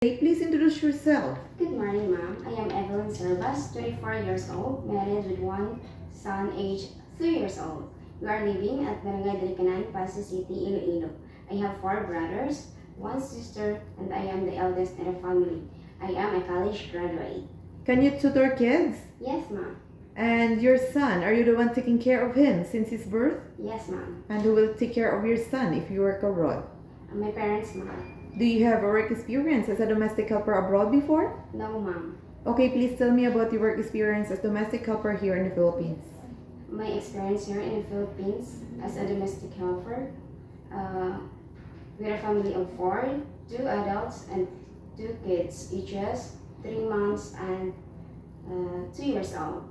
Hey, please introduce yourself. Good morning, ma'am. I am Evelyn Cerbas, 24 years old, married with one son aged 3 years old. We are living at Barangay Dalikanan, Pasig City, Iloilo. I have 4 brothers, 1 sister, and I am the eldest in the family. I am a college graduate. Can you tutor kids? Yes, ma'am. And your son, are you the one taking care of him since his birth? Yes, ma'am. And who will take care of your son if you work abroad? My parents, ma'am. Do you have a work experience as a domestic helper abroad before? No, ma'am. Okay, please tell me about your work experience as domestic helper here in the Philippines. My experience here in the Philippines as a domestic helper with a family of 4, 2 adults and 2 kids, ages 3 months and 2 years old.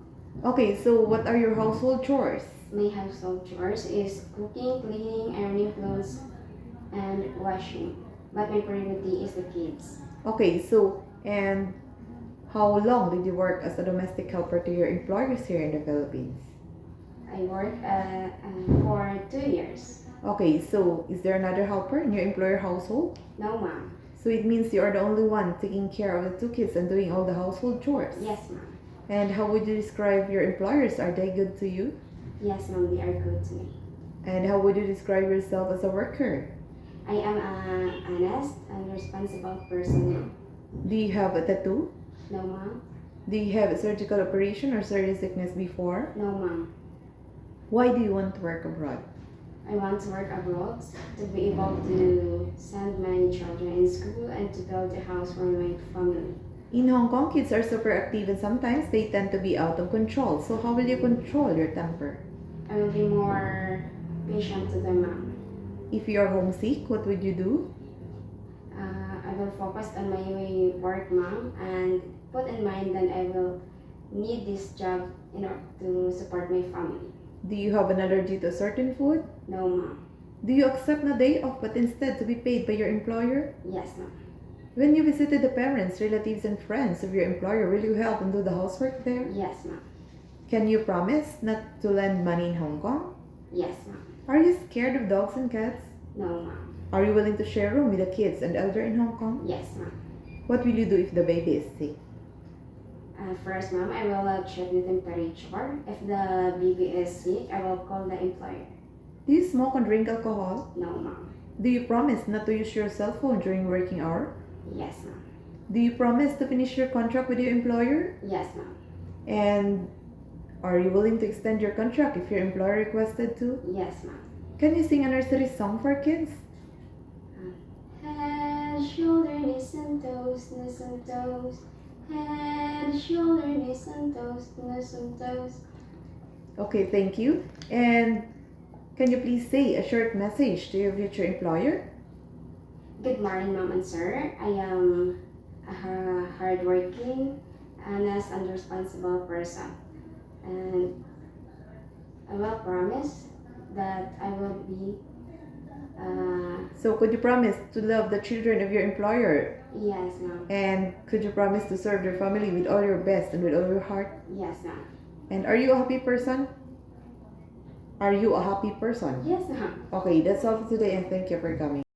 Okay, so what are your household chores? My household chores is cooking, cleaning, ironing clothes, and washing. But my priority is the kids. Okay, so and how long did you work as a domestic helper to your employers here in the Philippines? I work for 2 years. Okay, so is there another helper in your employer household? No, ma'am. So it means you are the only one taking care of the 2 kids and doing all the household chores? Yes, ma'am. And how would you describe your employers? Are they good to you? Yes, ma'am, they are good to me. And how would you describe yourself as a worker? I am an honest and responsible person. Do you have a tattoo? No, ma'am. Do you have a surgical operation or serious sickness before? No, ma'am. Why do you want to work abroad? I want to work abroad to be able to send my children in school and to build a house for my family. In Hong Kong, kids are super active and sometimes they tend to be out of control. So how will you control your temper? I will be more patient to them, ma'am. If you are homesick, what would you do? I will focus on my work, ma'am, and put in mind that I will need this job in order to support my family. Do you have an allergy to a certain food? No, ma'am. Do you accept a day off but instead to be paid by your employer? Yes, ma'am. When you visited the parents, relatives, and friends of your employer, will you help and do the housework there? Yes, ma'am. Can you promise not to lend money in Hong Kong? Yes, ma'am. Are you scared of dogs and cats? No, ma'am. Are you willing to share room with the kids and elder in Hong Kong? Yes, ma'am. What will you do if the baby is sick? First, ma'am, I will check the temperature. If the baby is sick, I will call the employer. Do you smoke and drink alcohol? No, ma'am. Do you promise not to use your cell phone during working hour? Yes, ma'am. Do you promise to finish your contract with your employer? Yes, ma'am. And are you willing to extend your contract if your employer requested to? Yes, ma'am. Can you sing a nursery song for kids? Head, shoulder, knees and toes, knees and toes. Head, shoulder, knees and toes, knees and toes. Okay, thank you. And can you please say a short message to your future employer? Good morning, ma'am and sir. I am a hardworking, honest, and responsible person. And I will promise that I will be, So could you promise to love the children of your employer? yes, ma'am. And could you promise to serve your family with all your best and with all your heart? Yes, ma'am. And are you a happy person? Are you a happy person? Yes, ma'am. Okay, that's all for today and thank you for coming.